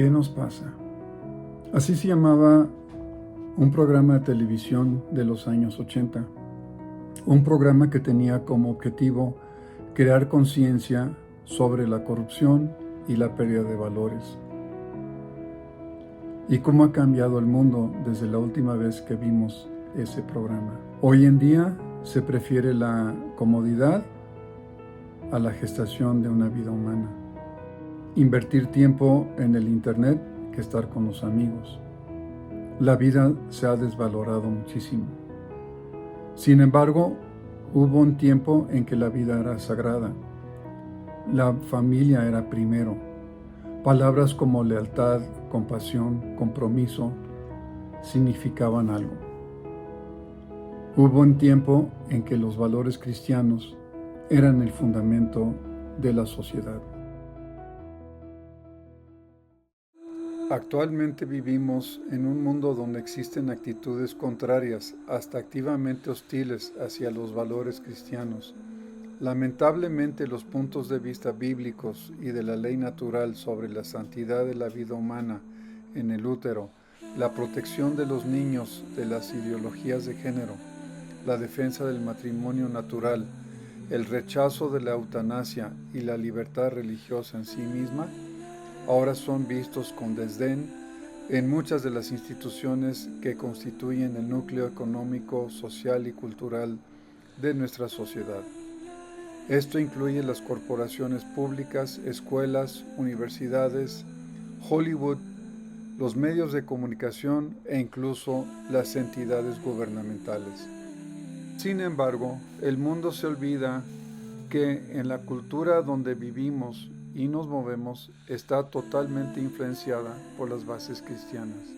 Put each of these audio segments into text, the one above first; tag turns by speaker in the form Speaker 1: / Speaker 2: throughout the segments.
Speaker 1: ¿Qué nos pasa? Así se llamaba un programa de televisión de los años 80. Un programa que tenía como objetivo crear conciencia sobre la corrupción y la pérdida de valores. ¿Y cómo ha cambiado el mundo desde la última vez que vimos ese programa? Hoy en día se prefiere la comodidad a la gestación de una vida humana. Invertir tiempo en el internet que estar con los amigos. La vida se ha desvalorado muchísimo. Sin embargo, hubo un tiempo en que la vida era sagrada. La familia era primero. Palabras como lealtad, compasión, compromiso significaban algo. Hubo un tiempo en que los valores cristianos eran el fundamento de la sociedad. Actualmente vivimos en un mundo donde existen actitudes contrarias, hasta activamente hostiles hacia los valores cristianos. Lamentablemente, los puntos de vista bíblicos y de la ley natural sobre la santidad de la vida humana en el útero, la protección de los niños de las ideologías de género, la defensa del matrimonio natural, el rechazo de la eutanasia y la libertad religiosa en sí misma, ahora son vistos con desdén en muchas de las instituciones que constituyen el núcleo económico, social y cultural de nuestra sociedad. Esto incluye las corporaciones públicas, escuelas, universidades, Hollywood, los medios de comunicación e incluso las entidades gubernamentales. Sin embargo, el mundo se olvida que en la cultura donde vivimos y nos movemos está totalmente influenciada por las bases cristianas.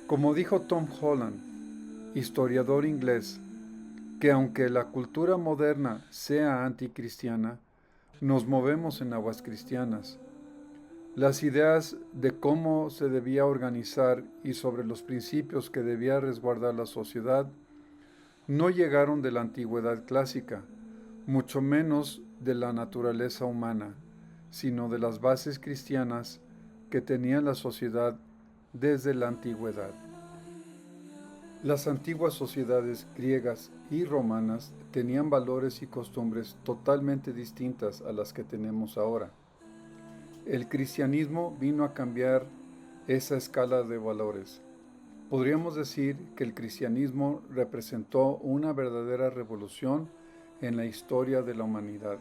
Speaker 1: Como dijo Tom Holland, historiador inglés, que aunque la cultura moderna sea anticristiana, nos movemos en aguas cristianas. Las ideas de cómo se debía organizar y sobre los principios que debía resguardar la sociedad no llegaron de la antigüedad clásica, mucho menos de la naturaleza humana, sino de las bases cristianas que tenía la sociedad desde la antigüedad. Las antiguas sociedades griegas y romanas tenían valores y costumbres totalmente distintas a las que tenemos ahora. El cristianismo vino a cambiar esa escala de valores. Podríamos decir que el cristianismo representó una verdadera revolución en la historia de la humanidad.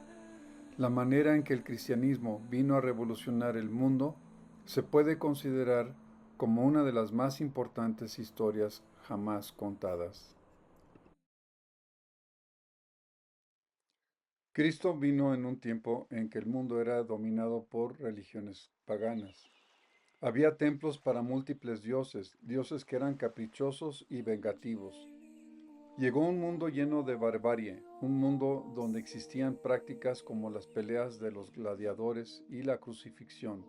Speaker 1: La manera en que el cristianismo vino a revolucionar el mundo se puede considerar como una de las más importantes historias jamás contadas. Cristo vino en un tiempo en que el mundo era dominado por religiones paganas. Había templos para múltiples dioses, dioses que eran caprichosos y vengativos. Llegó un mundo lleno de barbarie, un mundo donde existían prácticas como las peleas de los gladiadores y la crucifixión,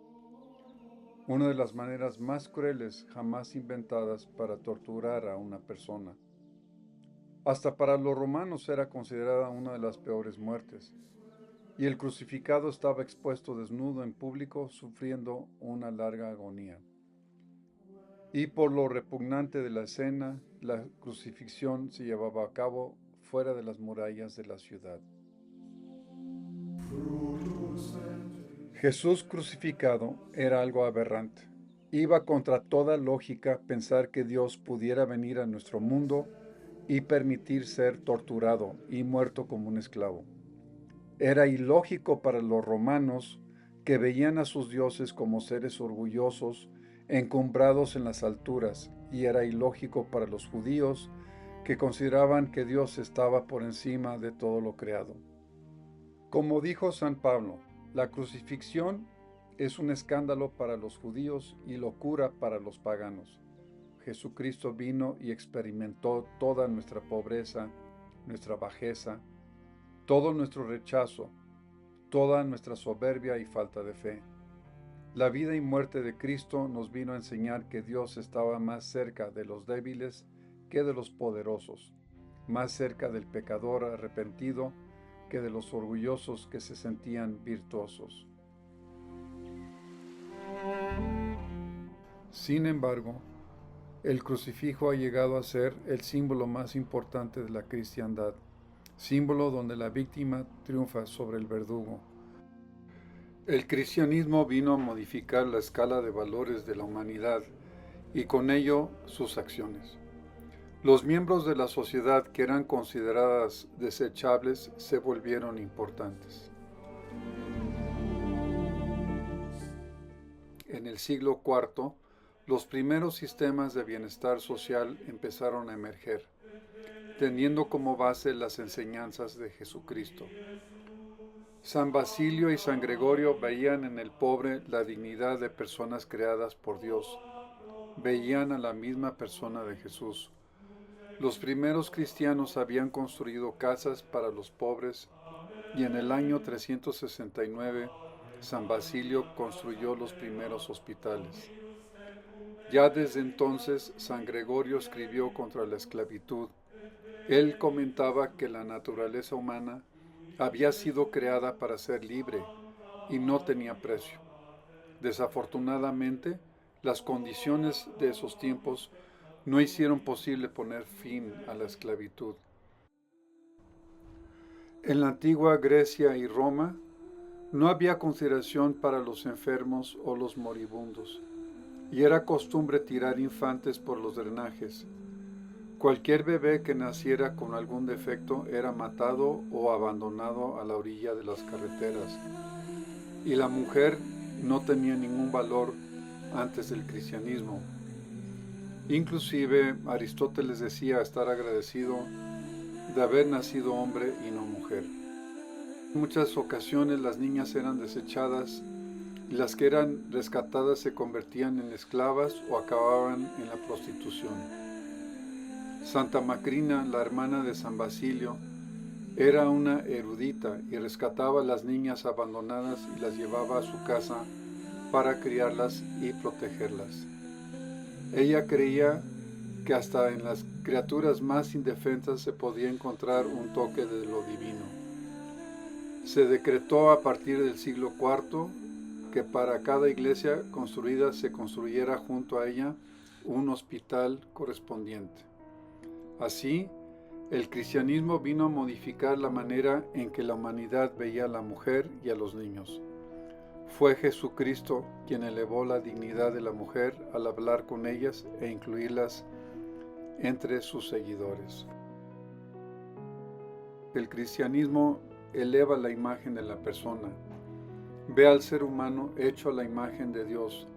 Speaker 1: una de las maneras más crueles jamás inventadas para torturar a una persona. Hasta para los romanos era considerada una de las peores muertes, y el crucificado estaba expuesto desnudo en público sufriendo una larga agonía. Y por lo repugnante de la escena, la crucifixión se llevaba a cabo fuera de las murallas de la ciudad. Jesús crucificado era algo aberrante. Iba contra toda lógica pensar que Dios pudiera venir a nuestro mundo y permitir ser torturado y muerto como un esclavo. Era ilógico para los romanos, que veían a sus dioses como seres orgullosos, encumbrados en las alturas, y era ilógico para los judíos, que consideraban que Dios estaba por encima de todo lo creado. Como dijo San Pablo, la crucifixión es un escándalo para los judíos y locura para los paganos. Jesucristo vino y experimentó toda nuestra pobreza, nuestra bajeza, todo nuestro rechazo, toda nuestra soberbia y falta de fe. La vida y muerte de Cristo nos vino a enseñar que Dios estaba más cerca de los débiles que de los poderosos, más cerca del pecador arrepentido que de los orgullosos que se sentían virtuosos. Sin embargo, el crucifijo ha llegado a ser el símbolo más importante de la cristiandad, símbolo donde la víctima triunfa sobre el verdugo. El cristianismo vino a modificar la escala de valores de la humanidad y con ello sus acciones. Los miembros de la sociedad que eran consideradas desechables se volvieron importantes. En el siglo IV, los primeros sistemas de bienestar social empezaron a emerger, teniendo como base las enseñanzas de Jesucristo. San Basilio y San Gregorio veían en el pobre la dignidad de personas creadas por Dios. Veían a la misma persona de Jesús. Los primeros cristianos habían construido casas para los pobres y en el año 369 San Basilio construyó los primeros hospitales. Ya desde entonces San Gregorio escribió contra la esclavitud. Él comentaba que la naturaleza humana había sido creada para ser libre y no tenía precio. Desafortunadamente, las condiciones de esos tiempos no hicieron posible poner fin a la esclavitud. En la antigua Grecia y Roma no había consideración para los enfermos o los moribundos, y era costumbre tirar infantes por los drenajes. Cualquier bebé que naciera con algún defecto era matado o abandonado a la orilla de las carreteras, y la mujer no tenía ningún valor antes del cristianismo. Inclusive Aristóteles decía estar agradecido de haber nacido hombre y no mujer. En muchas ocasiones las niñas eran desechadas y las que eran rescatadas se convertían en esclavas o acababan en la prostitución. Santa Macrina, la hermana de San Basilio, era una erudita y rescataba a las niñas abandonadas y las llevaba a su casa para criarlas y protegerlas. Ella creía que hasta en las criaturas más indefensas se podía encontrar un toque de lo divino. Se decretó a partir del siglo IV que para cada iglesia construida se construyera junto a ella un hospital correspondiente. Así, el cristianismo vino a modificar la manera en que la humanidad veía a la mujer y a los niños. Fue Jesucristo quien elevó la dignidad de la mujer al hablar con ellas e incluirlas entre sus seguidores. El cristianismo eleva la imagen de la persona. Ve al ser humano hecho a la imagen de Dios.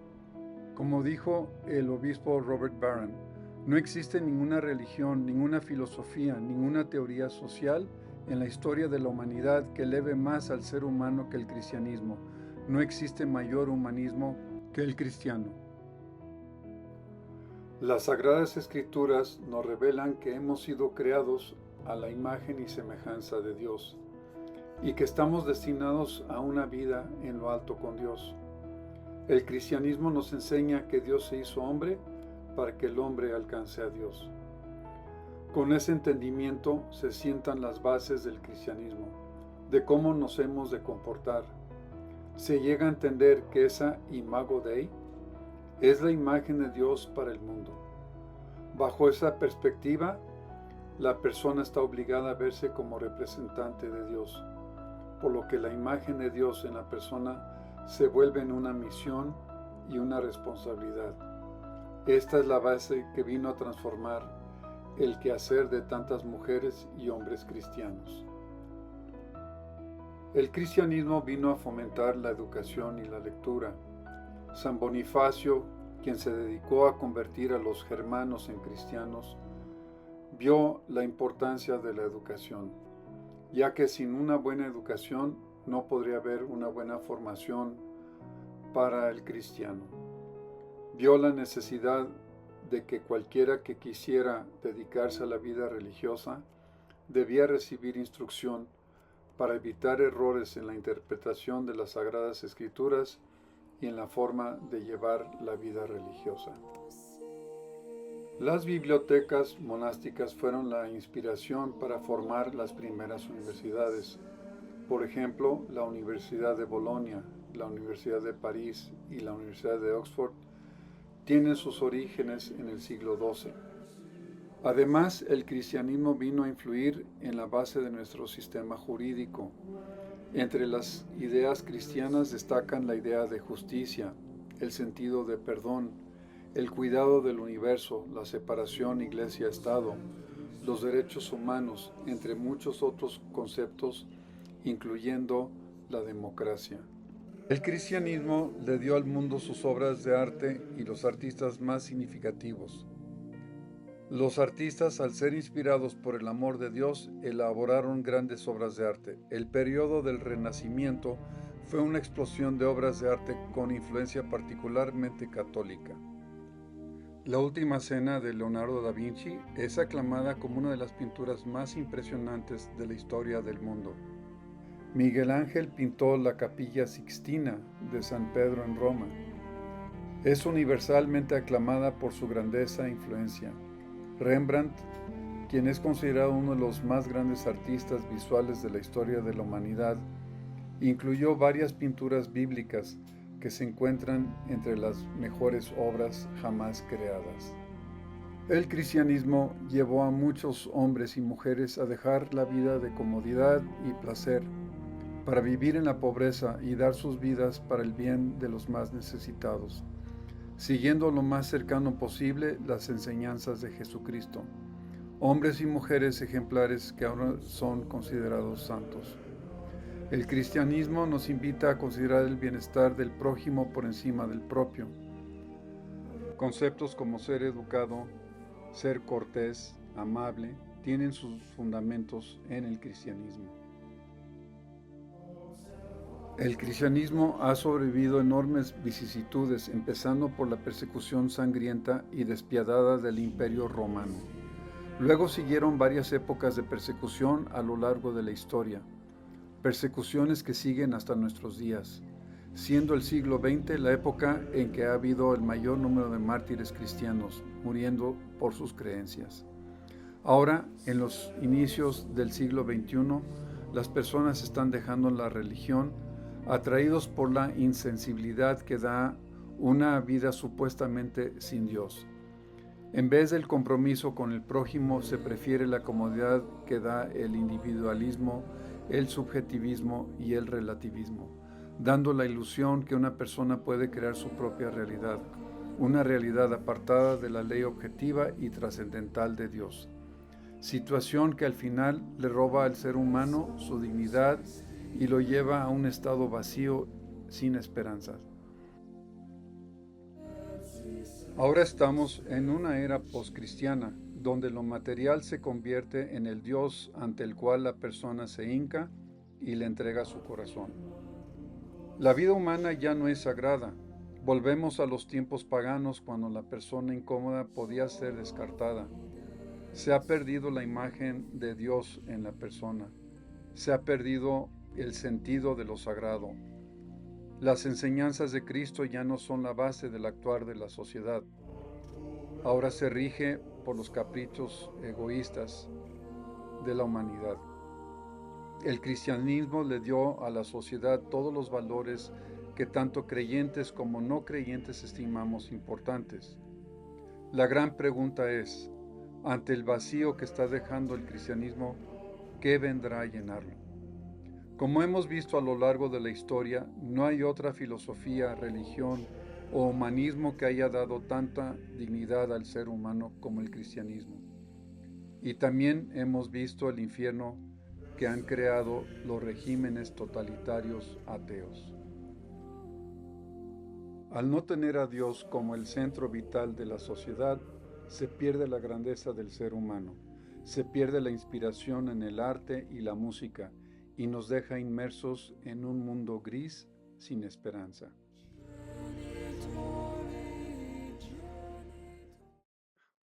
Speaker 1: Como dijo el obispo Robert Barron, no existe ninguna religión, ninguna filosofía, ninguna teoría social en la historia de la humanidad que eleve más al ser humano que el cristianismo. No existe mayor humanismo que el cristiano. Las Sagradas Escrituras nos revelan que hemos sido creados a la imagen y semejanza de Dios y que estamos destinados a una vida en lo alto con Dios. El cristianismo nos enseña que Dios se hizo hombre para que el hombre alcance a Dios. Con ese entendimiento se sientan las bases del cristianismo, de cómo nos hemos de comportar. Se llega a entender que esa imago Dei es la imagen de Dios para el mundo. Bajo esa perspectiva, la persona está obligada a verse como representante de Dios, por lo que la imagen de Dios en la persona se vuelve en una misión y una responsabilidad. Esta es la base que vino a transformar el quehacer de tantas mujeres y hombres cristianos. El cristianismo vino a fomentar la educación y la lectura. San Bonifacio, quien se dedicó a convertir a los germanos en cristianos, vio la importancia de la educación, ya que sin una buena educación no podría haber una buena formación para el cristiano. Vio la necesidad de que cualquiera que quisiera dedicarse a la vida religiosa debía recibir instrucción para evitar errores en la interpretación de las Sagradas Escrituras y en la forma de llevar la vida religiosa. Las bibliotecas monásticas fueron la inspiración para formar las primeras universidades. Por ejemplo, la Universidad de Bolonia, la Universidad de París y la Universidad de Oxford tienen sus orígenes en el siglo XII. Además, el cristianismo vino a influir en la base de nuestro sistema jurídico. Entre las ideas cristianas destacan la idea de justicia, el sentido de perdón, el cuidado del universo, la separación iglesia-estado, los derechos humanos, entre muchos otros conceptos, incluyendo la democracia. El cristianismo le dio al mundo sus obras de arte y los artistas más significativos. Los artistas, al ser inspirados por el amor de Dios, elaboraron grandes obras de arte. El periodo del Renacimiento fue una explosión de obras de arte con influencia particularmente católica. La Última Cena de Leonardo da Vinci es aclamada como una de las pinturas más impresionantes de la historia del mundo. Miguel Ángel pintó la Capilla Sixtina de San Pedro en Roma. Es universalmente aclamada por su grandeza e influencia. Rembrandt, quien es considerado uno de los más grandes artistas visuales de la historia de la humanidad, incluyó varias pinturas bíblicas que se encuentran entre las mejores obras jamás creadas. El cristianismo llevó a muchos hombres y mujeres a dejar la vida de comodidad y placer para vivir en la pobreza y dar sus vidas para el bien de los más necesitados, siguiendo lo más cercano posible las enseñanzas de Jesucristo. Hombres y mujeres ejemplares que ahora son considerados santos. El cristianismo nos invita a considerar el bienestar del prójimo por encima del propio. Conceptos como ser educado, ser cortés, amable, tienen sus fundamentos en el cristianismo. El cristianismo ha sobrevivido enormes vicisitudes, empezando por la persecución sangrienta y despiadada del Imperio Romano. Luego siguieron varias épocas de persecución a lo largo de la historia, persecuciones que siguen hasta nuestros días, siendo el siglo XX la época en que ha habido el mayor número de mártires cristianos muriendo por sus creencias. Ahora, en los inicios del siglo XXI, las personas están dejando la religión atraídos por la insensibilidad que da una vida supuestamente sin Dios. En vez del compromiso con el prójimo, se prefiere la comodidad que da el individualismo, el subjetivismo y el relativismo, dando la ilusión que una persona puede crear su propia realidad, una realidad apartada de la ley objetiva y trascendental de Dios. Situación que al final le roba al ser humano su dignidad y lo lleva a un estado vacío sin esperanzas. Ahora estamos en una era poscristiana, donde lo material se convierte en el Dios ante el cual la persona se hinca y le entrega su corazón. La vida humana ya no es sagrada. Volvemos a los tiempos paganos cuando la persona incómoda podía ser descartada. Se ha perdido la imagen de Dios en la persona. Se ha perdido el sentido de lo sagrado. Las enseñanzas de Cristo ya no son la base del actuar de la sociedad. Ahora se rige por los caprichos egoístas de la humanidad. El cristianismo le dio a la sociedad todos los valores que tanto creyentes como no creyentes estimamos importantes. La gran pregunta es, ante el vacío que está dejando el cristianismo, ¿qué vendrá a llenarlo? Como hemos visto a lo largo de la historia, no hay otra filosofía, religión o humanismo que haya dado tanta dignidad al ser humano como el cristianismo. Y también hemos visto el infierno que han creado los regímenes totalitarios ateos. Al no tener a Dios como el centro vital de la sociedad, se pierde la grandeza del ser humano, se pierde la inspiración en el arte y la música y nos deja inmersos en un mundo gris sin esperanza.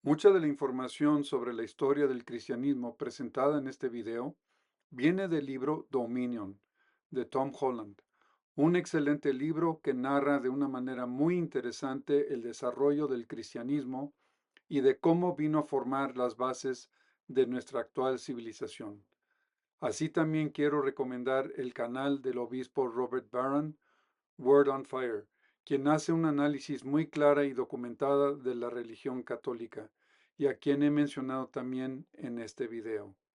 Speaker 1: Mucha de la información sobre la historia del cristianismo presentada en este video viene del libro Dominion de Tom Holland, un excelente libro que narra de una manera muy interesante el desarrollo del cristianismo y de cómo vino a formar las bases de nuestra actual civilización. Así también quiero recomendar el canal del obispo Robert Barron, Word on Fire, quien hace un análisis muy clara y documentada de la religión católica, y a quien he mencionado también en este video.